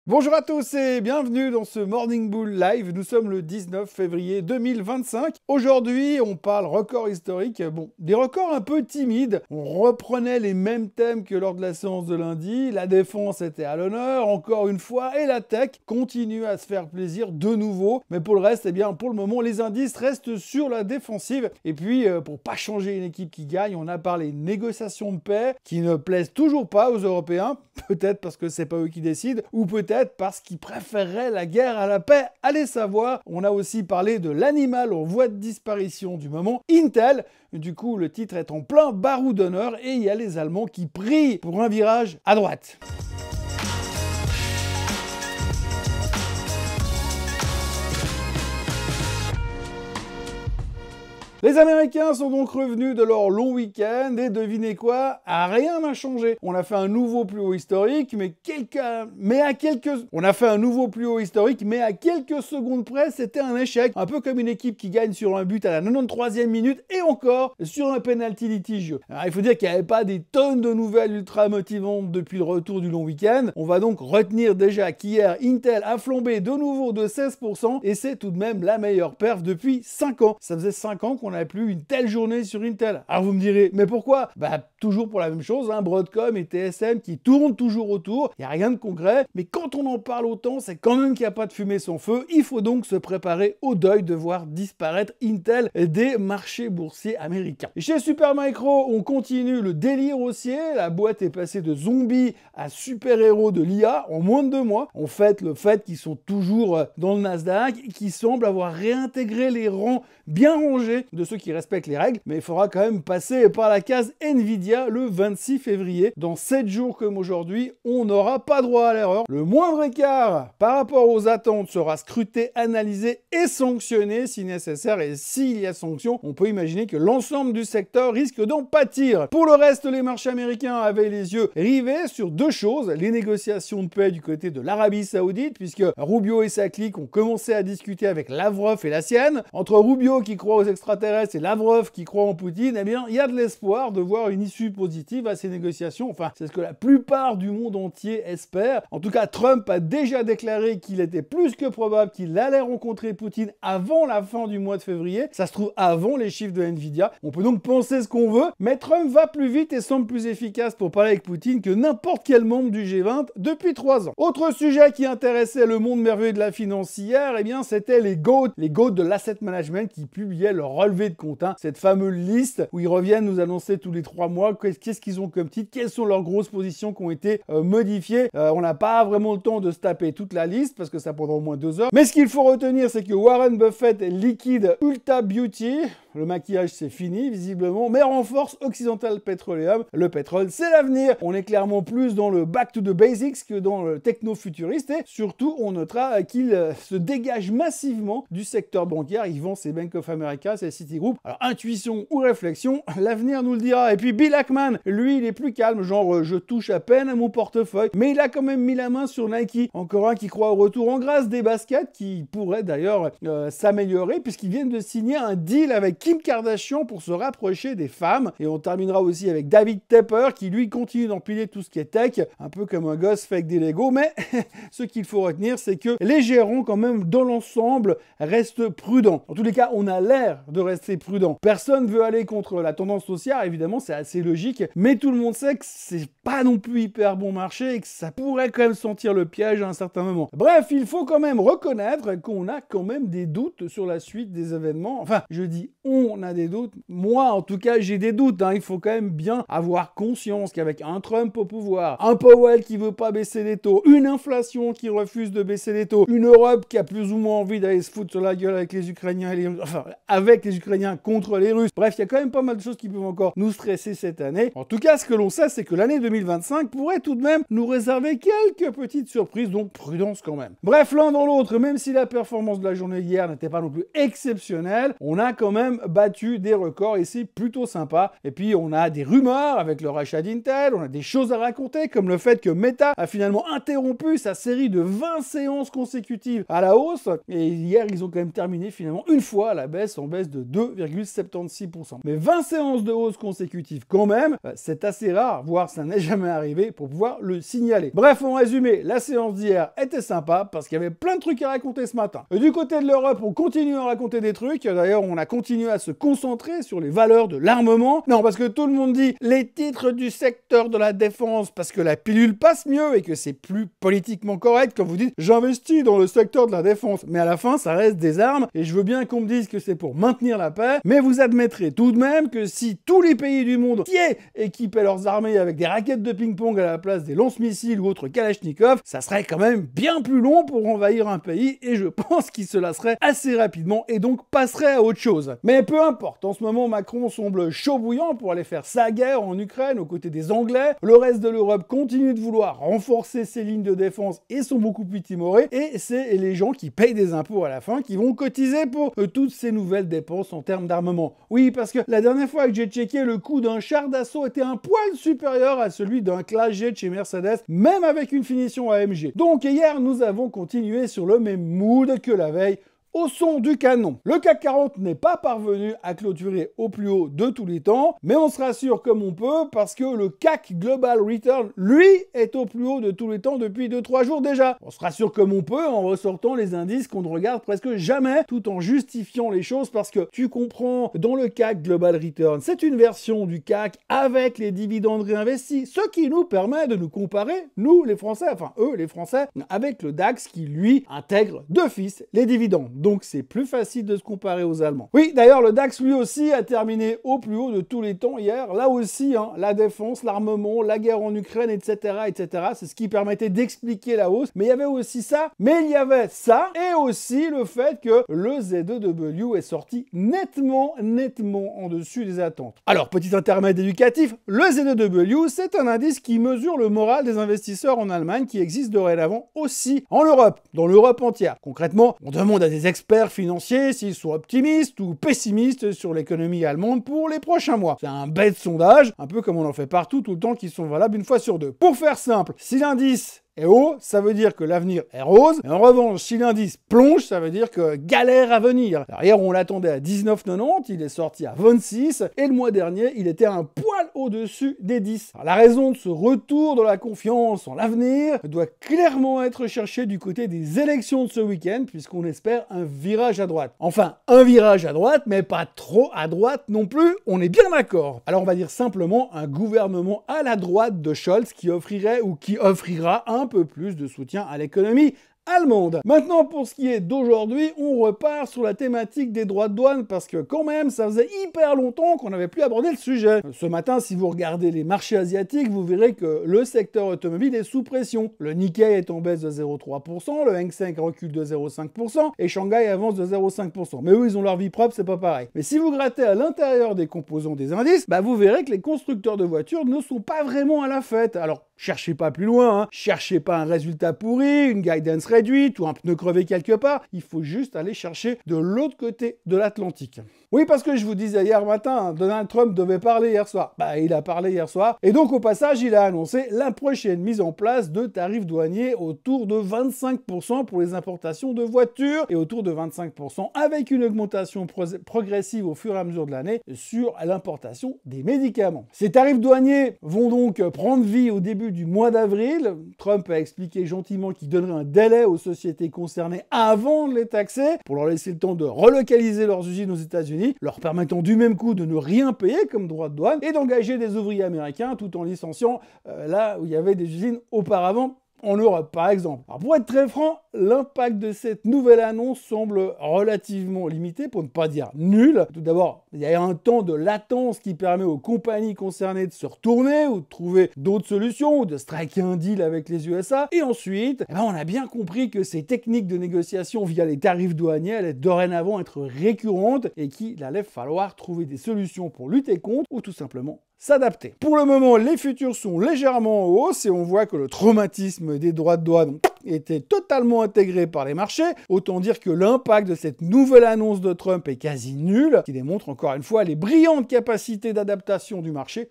Bonjour à tous et bienvenue dans ce Morning Bull Live. Nous sommes le 19 février 2025. Aujourd'hui, on parle record historique. Bon, des records un peu timides. On reprenait les mêmes thèmes que lors de la séance de lundi. La défense était à l'honneur, encore une fois, et la tech continue à se faire plaisir de nouveau. Mais pour le reste, eh bien, pour le moment, les indices restent sur la défensive. Et puis, pour pas changer une équipe qui gagne, on a parlé négociations de paix qui ne plaisent toujours pas aux Européens. Peut-être parce que c'est pas eux qui décident, ou peut-être parce qu'ils préféreraient la guerre à la paix. Allez savoir. On a aussi parlé de l'animal en voie de disparition du moment, Intel. Du coup, le titre est en plein barou d'honneur et il y a les Allemands qui prient pour un virage à droite. Les Américains sont donc revenus de leur long week-end et devinez quoi? Rien n'a changé. On a fait un nouveau plus haut historique, On a fait un nouveau plus haut historique, mais à quelques secondes près, c'était un échec. Un peu comme une équipe qui gagne sur un but à la 93e minute et encore sur un penalty litigieux. Alors, il faut dire qu'il n'y avait pas des tonnes de nouvelles ultra motivantes depuis le retour du long week-end. On va donc retenir déjà qu'hier, Intel a flambé de nouveau de 16% et c'est tout de même la meilleure perf depuis 5 ans. Ça faisait 5 ans qu'on n'avait plus une telle journée sur Intel. Alors vous me direz, mais pourquoi? Toujours pour la même chose, Broadcom et TSM qui tournent toujours autour, il n'y a rien de concret, mais quand on en parle autant, c'est quand même qu'il n'y a pas de fumée sans feu. Il faut donc se préparer au deuil de voir disparaître Intel des marchés boursiers américains. Et chez Supermicro, on continue le délire haussier, la boîte est passée de zombies à super-héros de l'IA en moins de 2 mois. On fête le fait qu'ils sont toujours dans le Nasdaq, qui semblent avoir réintégré les rangs bien rangés de ceux qui respectent les règles, mais il faudra quand même passer par la case Nvidia le 26 février. Dans 7 jours comme aujourd'hui, on n'aura pas droit à l'erreur. Le moindre écart par rapport aux attentes sera scruté, analysé et sanctionné si nécessaire. Et s'il y a sanction, on peut imaginer que l'ensemble du secteur risque d'en pâtir. Pour le reste, les marchés américains avaient les yeux rivés sur 2 choses. Les négociations de paix du côté de l'Arabie Saoudite, puisque Rubio et sa clique ont commencé à discuter avec Lavrov et la sienne. Entre Rubio qui croit aux extraterrestres et Lavrov qui croit en Poutine, eh bien, il y a de l'espoir de voir une issue positive à ces négociations. Enfin, c'est ce que la plupart du monde entier espère. En tout cas, Trump a déjà déclaré qu'il était plus que probable qu'il allait rencontrer Poutine avant la fin du mois de février. Ça se trouve avant les chiffres de Nvidia. On peut donc penser ce qu'on veut, mais Trump va plus vite et semble plus efficace pour parler avec Poutine que n'importe quel membre du G20 depuis 3 ans. Autre sujet qui intéressait le monde merveilleux de la finance hier, eh bien, c'était les GOAT de l'asset management qui publiaient leur relevé de compte. Cette fameuse liste où ils reviennent nous annoncer tous les 3 mois qu'est-ce qu'ils ont comme titre, quelles sont leurs grosses positions qui ont été modifiées. On n'a pas vraiment le temps de se taper toute la liste parce que ça prendra au moins 2 heures. Mais ce qu'il faut retenir, c'est que Warren Buffett liquide Ulta Beauty. Le maquillage, c'est fini, visiblement, mais renforce Occidental Petroleum. Le pétrole, c'est l'avenir. On est clairement plus dans le back to the basics que dans le techno-futuriste. Et surtout, on notera qu'il se dégage massivement du secteur bancaire. Il vend ses Bank of America, ses Citigroup. Alors, intuition ou réflexion, l'avenir nous le dira. Et puis, Bill Ackman, lui, il est plus calme. Genre, je touche à peine à mon portefeuille. Mais il a quand même mis la main sur Nike. Encore un qui croit au retour en grâce des baskets, qui pourrait d'ailleurs s'améliorer, puisqu'ils viennent de signer un deal avec Kim Kardashian pour se rapprocher des femmes. Et on terminera aussi avec David Tepper qui lui continue d'empiler tout ce qui est tech, un peu comme un gosse fait avec des Lego. Mais ce qu'il faut retenir, c'est que les gérants quand même dans l'ensemble restent prudents. En tous les cas, on a l'air de rester prudent. Personne veut aller contre la tendance haussière, évidemment c'est assez logique, mais tout le monde sait que c'est pas non plus hyper bon marché et que ça pourrait quand même sentir le piège à un certain moment. Bref, il faut quand même reconnaître qu'on a quand même des doutes sur la suite des événements. Enfin, je dis on a des doutes. Moi, en tout cas, j'ai des doutes. Il faut quand même bien avoir conscience qu'avec un Trump au pouvoir, un Powell qui veut pas baisser les taux, une inflation qui refuse de baisser les taux, une Europe qui a plus ou moins envie d'aller se foutre sur la gueule avec les Ukrainiens et les Russes, enfin, avec les Ukrainiens contre les Russes. Bref, il y a quand même pas mal de choses qui peuvent encore nous stresser cette année. En tout cas, ce que l'on sait, c'est que l'année 2025 pourrait tout de même nous réserver quelques petites surprises, donc prudence quand même. Bref, l'un dans l'autre, même si la performance de la journée hier n'était pas non plus exceptionnelle, on a quand même même battu des records et c'est plutôt sympa. Et puis on a des rumeurs avec le rachat d'Intel, on a des choses à raconter comme le fait que Meta a finalement interrompu sa série de 20 séances consécutives à la hausse et hier ils ont quand même terminé finalement une fois à la baisse en baisse de 2,76%. Mais 20 séances de hausse consécutives quand même, c'est assez rare, voire ça n'est jamais arrivé pour pouvoir le signaler. Bref, en résumé, la séance d'hier était sympa parce qu'il y avait plein de trucs à raconter ce matin. Du côté de l'Europe, on continue à raconter des trucs. D'ailleurs, on a continué à se concentrer sur les valeurs de l'armement. Non, parce que tout le monde dit les titres du secteur de la défense parce que la pilule passe mieux et que c'est plus politiquement correct quand vous dites j'investis dans le secteur de la défense. Mais à la fin, ça reste des armes et je veux bien qu'on me dise que c'est pour maintenir la paix. Mais vous admettrez tout de même que si tous les pays du monde entier équipaient leurs armées avec des raquettes de ping-pong à la place des lance-missiles ou autres Kalachnikov, ça serait quand même bien plus long pour envahir un pays et je pense qu'il se lasserait assez rapidement et donc passerait à autre chose. Mais peu importe, en ce moment Macron semble chaud bouillant pour aller faire sa guerre en Ukraine aux côtés des Anglais. Le reste de l'Europe continue de vouloir renforcer ses lignes de défense et sont beaucoup plus timorés et c'est les gens qui payent des impôts à la fin qui vont cotiser pour toutes ces nouvelles dépenses en termes d'armement. Oui, parce que la dernière fois que j'ai checké, le coût d'un char d'assaut était un poil supérieur à celui d'un Classe G de chez Mercedes, même avec une finition AMG. Donc hier, nous avons continué sur le même mood que la veille, au son du canon. Le CAC 40 n'est pas parvenu à clôturer au plus haut de tous les temps, mais on se rassure comme on peut parce que le CAC Global Return, lui, est au plus haut de tous les temps depuis 2-3 jours déjà. On se rassure comme on peut en ressortant les indices qu'on ne regarde presque jamais, tout en justifiant les choses parce que tu comprends, dans le CAC Global Return, c'est une version du CAC avec les dividendes réinvestis, ce qui nous permet de nous comparer, nous les Français, enfin eux les Français, avec le DAX qui lui intègre d'office les dividendes. Donc c'est plus facile de se comparer aux Allemands. Oui, d'ailleurs, le DAX lui aussi a terminé au plus haut de tous les temps hier. Là aussi, la défense, l'armement, la guerre en Ukraine, etc., etc. C'est ce qui permettait d'expliquer la hausse. Mais il y avait aussi ça. Mais il y avait ça et aussi le fait que le Z2W est sorti nettement en dessus des attentes. Alors, petit intermède éducatif, le Z2W, c'est un indice qui mesure le moral des investisseurs en Allemagne qui existe dorénavant aussi en Europe, dans l'Europe entière. Concrètement, on demande à des experts financiers s'ils sont optimistes ou pessimistes sur l'économie allemande pour les prochains mois. C'est un bête sondage, un peu comme on en fait partout tout le temps, qui sont valables une fois sur deux. Pour faire simple, si l'indice est haut, ça veut dire que l'avenir est rose. Et en revanche, si l'indice plonge, ça veut dire que galère à venir. Alors hier, on l'attendait à 19,90, il est sorti à 26, et le mois dernier, il était un poil au-dessus des 10. Alors, la raison de ce retour de la confiance en l'avenir doit clairement être cherchée du côté des élections de ce week-end, puisqu'on espère un virage à droite. Enfin, un virage à droite, mais pas trop à droite non plus, on est bien d'accord. Alors on va dire simplement un gouvernement à la droite de Scholz qui offrirait ou qui offrira un peu plus de soutien à l'économie allemande. Maintenant, pour ce qui est d'aujourd'hui, on repart sur la thématique des droits de douane parce que quand même, ça faisait hyper longtemps qu'on n'avait plus abordé le sujet. Ce matin, si vous regardez les marchés asiatiques, vous verrez que le secteur automobile est sous pression. Le Nikkei est en baisse de 0,3%, le Hang Seng recule de 0,5% et Shanghai avance de 0,5%. Mais eux, ils ont leur vie propre, c'est pas pareil. Mais si vous grattez à l'intérieur des composants des indices, vous verrez que les constructeurs de voitures ne sont pas vraiment à la fête. Alors, cherchez pas plus loin, cherchez pas un résultat pourri, une guidance réduite ou un pneu crevé quelque part. Il faut juste aller chercher de l'autre côté de l'Atlantique. Oui, parce que je vous disais hier matin, Donald Trump devait parler hier soir. Il a parlé hier soir. Et donc, au passage, il a annoncé la prochaine mise en place de tarifs douaniers autour de 25% pour les importations de voitures et autour de 25% avec une augmentation progressive au fur et à mesure de l'année sur l'importation des médicaments. Ces tarifs douaniers vont donc prendre vie au début du mois d'avril. Trump a expliqué gentiment qu'il donnerait un délai aux sociétés concernées avant de les taxer pour leur laisser le temps de relocaliser leurs usines aux États-Unis, leur permettant du même coup de ne rien payer comme droit de douane et d'engager des ouvriers américains tout en licenciant là où il y avait des usines auparavant en Europe, par exemple. Alors, pour être très franc, l'impact de cette nouvelle annonce semble relativement limité, pour ne pas dire nul. Tout d'abord, il y a un temps de latence qui permet aux compagnies concernées de se retourner ou de trouver d'autres solutions ou de striker un deal avec les USA. Et ensuite, on a bien compris que ces techniques de négociation via les tarifs douaniers allaient dorénavant être récurrentes et qu'il allait falloir trouver des solutions pour lutter contre ou tout simplement s'adapter. Pour le moment, les futurs sont légèrement en hausse et on voit que le traumatisme des droits de douane était totalement intégré par les marchés. Autant dire que l'impact de cette nouvelle annonce de Trump est quasi nul, qui démontre encore une fois les brillantes capacités d'adaptation du marché,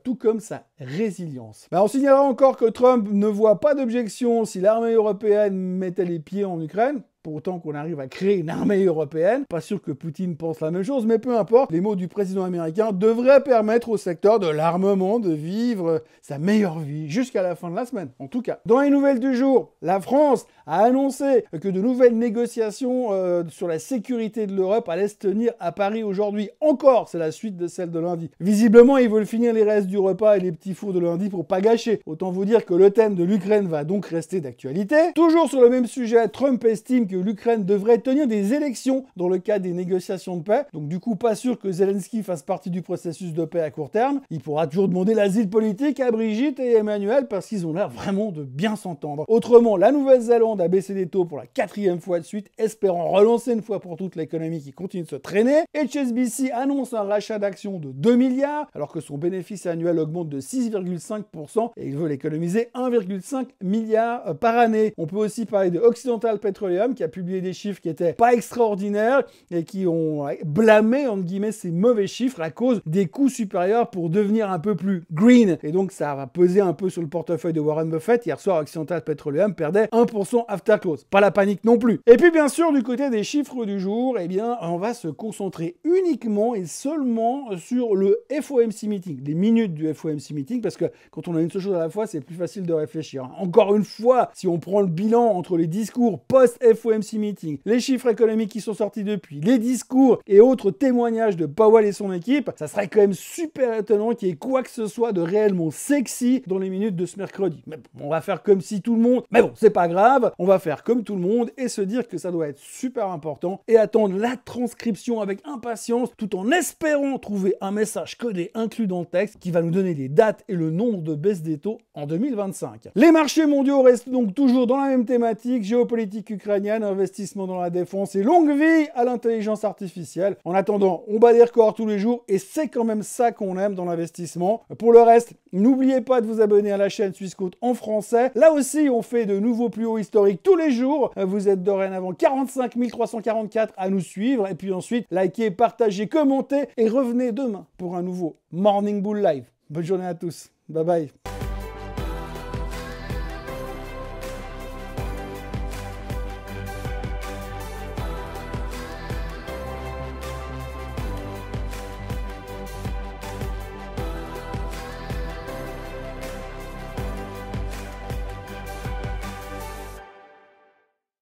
tout comme sa résilience. On signalera encore que Trump ne voit pas d'objection si l'armée européenne mettait les pieds en Ukraine. Pour autant qu'on arrive à créer une armée européenne. Pas sûr que Poutine pense la même chose, mais peu importe, les mots du président américain devraient permettre au secteur de l'armement de vivre sa meilleure vie jusqu'à la fin de la semaine, en tout cas. Dans les nouvelles du jour, la France a annoncé que de nouvelles négociations sur la sécurité de l'Europe allaient se tenir à Paris aujourd'hui. Encore, c'est la suite de celle de lundi. Visiblement, ils veulent finir les restes du repas et les petits fours de lundi pour pas gâcher. Autant vous dire que le thème de l'Ukraine va donc rester d'actualité. Toujours sur le même sujet, Trump estime que l'Ukraine devrait tenir des élections dans le cadre des négociations de paix. Donc du coup, pas sûr que Zelensky fasse partie du processus de paix à court terme. Il pourra toujours demander l'asile politique à Brigitte et Emmanuel parce qu'ils ont l'air vraiment de bien s'entendre. Autrement, la Nouvelle-Zélande a baissé les taux pour la 4e fois de suite, espérant relancer une fois pour toutes l'économie qui continue de se traîner. HSBC annonce un rachat d'actions de 2 milliards, alors que son bénéfice annuel augmente de 6,5% et il veut économiser 1,5 milliard par année. On peut aussi parler de Occidental Petroleum qui a publié des chiffres qui étaient pas extraordinaires et qui ont blâmé, entre guillemets, ces mauvais chiffres à cause des coûts supérieurs pour devenir un peu plus green. Et donc, ça va peser un peu sur le portefeuille de Warren Buffett. Hier soir, Occidental Petroleum perdait 1% after close. Pas la panique non plus. Et puis, bien sûr, du côté des chiffres du jour, eh bien, on va se concentrer uniquement et seulement sur le FOMC meeting, les minutes du FOMC meeting, parce que quand on a une seule chose à la fois, c'est plus facile de réfléchir. Encore une fois, si on prend le bilan entre les discours post-FOMC meeting, les chiffres économiques qui sont sortis depuis, les discours et autres témoignages de Powell et son équipe, ça serait quand même super étonnant qu'il y ait quoi que ce soit de réellement sexy dans les minutes de ce mercredi. Mais bon, on va faire comme si tout le monde... Mais bon, c'est pas grave, on va faire comme tout le monde et se dire que ça doit être super important et attendre la transcription avec impatience tout en espérant trouver un message codé inclus dans le texte qui va nous donner les dates et le nombre de baisses des taux en 2025. Les marchés mondiaux restent donc toujours dans la même thématique, géopolitique ukrainienne, investissement dans la défense et longue vie à l'intelligence artificielle. En attendant, on bat des records tous les jours et c'est quand même ça qu'on aime dans l'investissement. Pour le reste, n'oubliez pas de vous abonner à la chaîne Swissquote en français. Là aussi, on fait de nouveaux plus hauts historiques tous les jours. Vous êtes dorénavant 45 344 à nous suivre et puis ensuite, likez, partagez, commentez et revenez demain pour un nouveau Morning Bull Live. Bonne journée à tous. Bye bye.